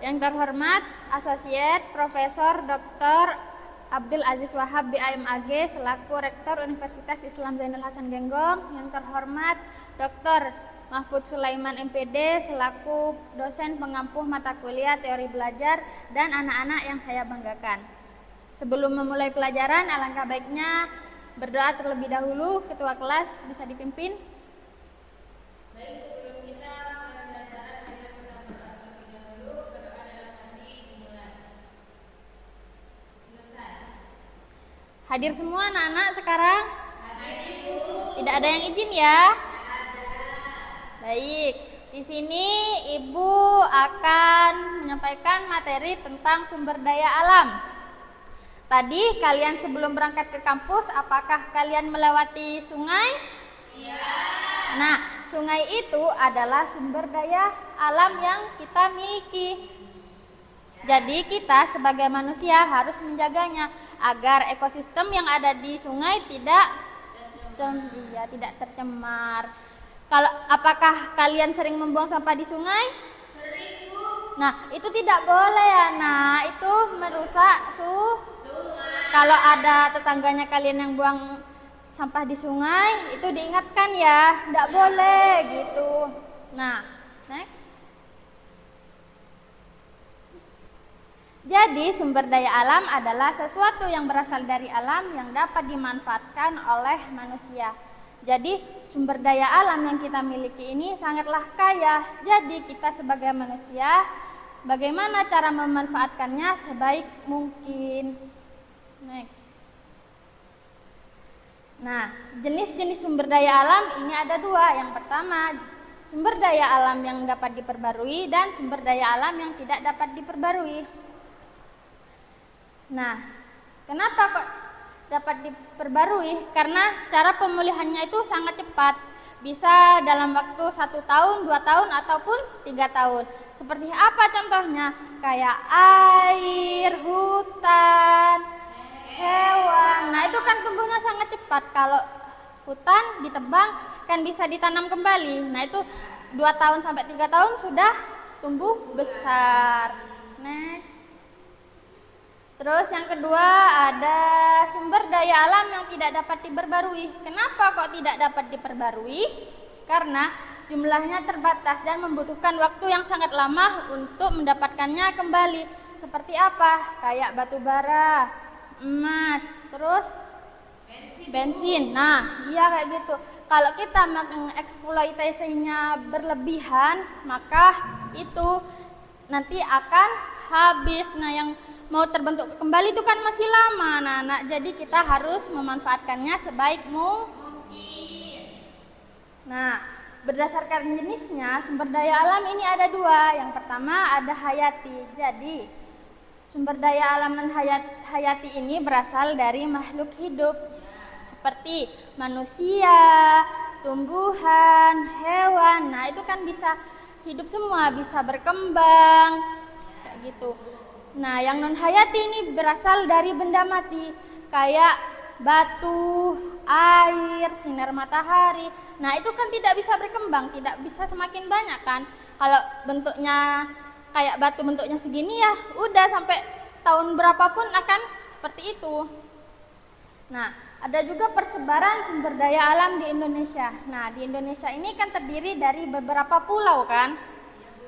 Yang terhormat Asosiat Profesor Dr. Abdul Aziz Wahab BAMAG selaku Rektor Universitas Islam Zainul Hasan Genggong. Yang terhormat Dr. Mahfud Sulaiman MPD selaku dosen pengampuh mata kuliah teori belajar dan anak-anak yang saya banggakan. Sebelum memulai pelajaran, alangkah baiknya berdoa terlebih dahulu. Ketua kelas bisa dipimpin. Hadir semua anak-anak sekarang? Hadir, Ibu. Tidak ada yang izin ya? Baik, di sini Ibu akan menyampaikan materi tentang sumber daya alam. Tadi kalian sebelum berangkat ke kampus, apakah kalian melewati sungai? Iya. Nah, sungai itu adalah sumber daya alam yang kita miliki. Jadi kita sebagai manusia harus menjaganya agar ekosistem yang ada di sungai tidak tercemar. Apakah kalian sering membuang sampah di sungai? Sering, Bu. Nah, itu tidak boleh ya, itu merusak sungai. Kalau ada tetangganya kalian yang buang sampah di sungai, itu diingatkan ya, tidak boleh gitu. Nah, next. Jadi sumber daya alam adalah sesuatu yang berasal dari alam yang dapat dimanfaatkan oleh manusia. Jadi sumber daya alam yang kita miliki ini sangatlah kaya. Jadi kita sebagai manusia, bagaimana cara memanfaatkannya sebaik mungkin. Next. Nah, jenis-jenis sumber daya alam ini ada dua. Yang pertama, sumber daya alam yang dapat diperbarui dan sumber daya alam yang tidak dapat diperbarui. Nah, kenapa kok dapat diperbarui? Karena cara pemulihannya itu sangat cepat. Bisa dalam waktu 1 tahun, 2 tahun, ataupun 3 tahun. Seperti apa contohnya? Kayak air, hutan, hewan. Nah, itu kan tumbuhnya sangat cepat. Kalau hutan ditebang kan bisa ditanam kembali. Nah, itu 2 tahun sampai 3 tahun sudah tumbuh besar. Next. Terus yang kedua ada sumber daya alam yang tidak dapat diperbarui. Kenapa kok tidak dapat diperbarui? Karena jumlahnya terbatas dan membutuhkan waktu yang sangat lama untuk mendapatkannya kembali. Seperti apa? Kayak batu bara, emas, terus bensin. Nah, iya kayak gitu. Kalau kita mengeksploitasinya berlebihan, maka itu nanti akan habis. Nah, yang mau terbentuk kembali itu kan masih lama, anak-anak. Jadi kita harus memanfaatkannya sebaik mungkin. Nah, berdasarkan jenisnya, sumber daya alam ini ada dua. Yang pertama ada hayati. Jadi, sumber daya alam dan hayati ini berasal dari makhluk hidup. Seperti manusia, tumbuhan, hewan. Nah, itu kan bisa hidup semua, bisa berkembang. Kayak gitu. Nah, yang non-hayati ini berasal dari benda mati, kayak batu, air, sinar matahari. Nah, itu kan tidak bisa berkembang, tidak bisa semakin banyak kan. Kalau bentuknya kayak batu bentuknya segini ya, udah sampai tahun berapapun akan seperti itu. Nah, ada juga persebaran sumber daya alam di Indonesia. Nah, di Indonesia ini kan terdiri dari beberapa pulau kan.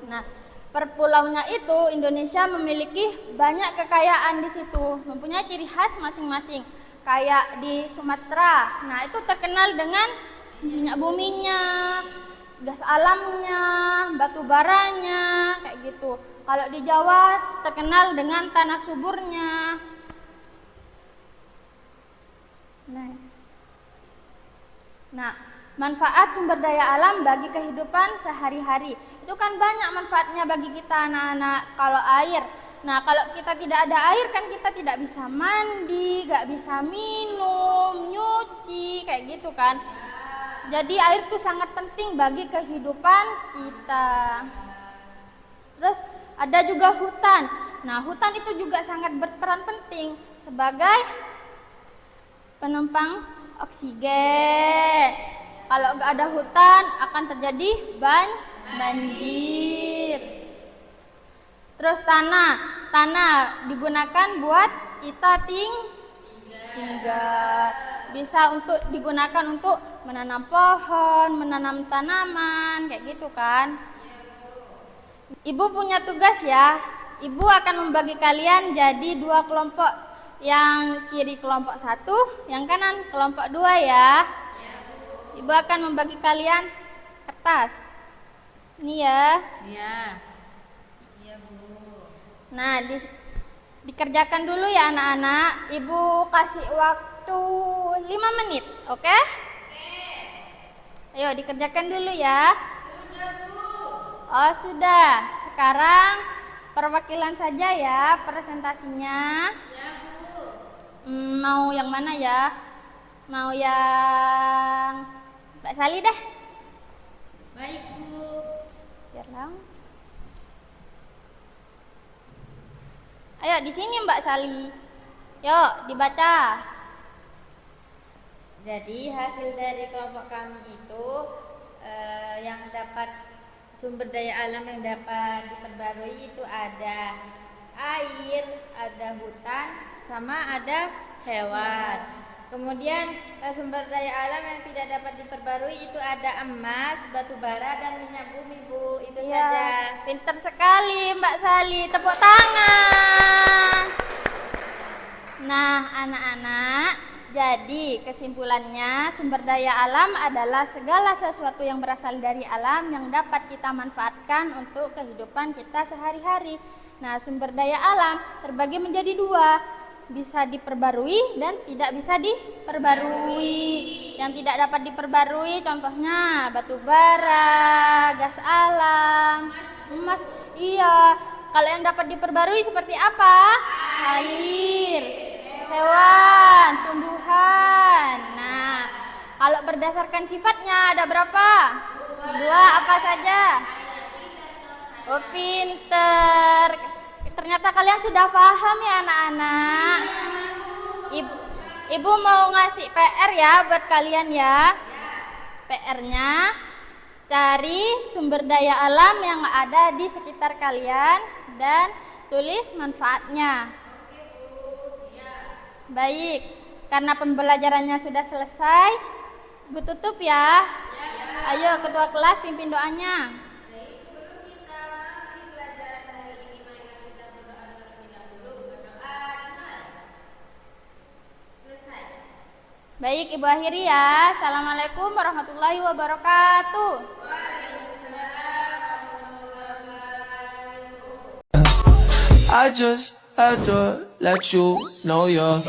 Nah, per pulaunya itu Indonesia memiliki banyak kekayaan di situ, mempunyai ciri khas masing-masing. Kayak di Sumatera, nah itu terkenal dengan minyak buminya, gas alamnya, batu baranya, kayak gitu. Kalau di Jawa terkenal dengan tanah suburnya. Next. Nah, manfaat sumber daya alam bagi kehidupan sehari-hari. Itu kan banyak manfaatnya bagi kita anak-anak. Kalau air, nah kalau kita tidak ada air kan kita tidak bisa mandi, gak bisa minum, nyuci, kayak gitu kan. Jadi air itu sangat penting bagi kehidupan kita. Terus ada juga hutan. Nah, hutan itu juga sangat berperan penting sebagai penumpang oksigen. Kalau nggak ada hutan akan terjadi banjir. Terus tanah digunakan buat kita tinggal. Bisa untuk digunakan untuk menanam pohon, menanam tanaman, kayak gitu kan. Ibu punya tugas ya. Ibu akan membagi kalian jadi 2 kelompok. Yang kiri kelompok 1, yang kanan kelompok 2 ya. Ibu akan membagi kalian kertas. Ini ya. Iya. Iya, Bu. Nah, dikerjakan dulu ya anak-anak. Ibu kasih waktu 5 menit, oke? Ayo dikerjakan dulu ya. Sudah, Bu. Oh sudah. Sekarang perwakilan saja ya presentasinya. Ya, Bu. Mau yang mana ya? Mau yang Mbak Sali deh. Baik, Bu. Biar lang. Ayo di sini Mbak Sali. Yuk dibaca. Jadi hasil dari kelompok kami itu yang dapat sumber daya alam yang dapat diperbarui itu ada air, ada hutan, sama ada hewan. Kemudian sumber daya alam yang tidak dapat diperbarui itu ada emas, batu bara, dan minyak bumi, Bu. Itu saja. Pinter sekali Mbak Sali. Tepuk tangan. Nah anak-anak, jadi kesimpulannya sumber daya alam adalah segala sesuatu yang berasal dari alam yang dapat kita manfaatkan untuk kehidupan kita sehari-hari. Nah sumber daya alam terbagi menjadi 2, bisa diperbarui dan tidak bisa diperbarui. Yang tidak dapat diperbarui contohnya batu bara, gas alam, emas. Iya, kalau yang dapat diperbarui seperti apa? Air, hewan, tumbuhan. Nah, kalau berdasarkan sifatnya ada berapa? 2, apa saja? Oh, pinter. Ternyata kalian sudah paham ya anak-anak. Ibu mau ngasih PR ya buat kalian ya. PR-nya cari sumber daya alam yang ada di sekitar kalian dan tulis manfaatnya. Baik, karena pembelajarannya sudah selesai, Ibu tutup ya. Ayo ketua kelas pimpin doanya. Baik, Ibu akhiri ya. Assalamualaikum warahmatullahi wabarakatuh. I just had to let you know you're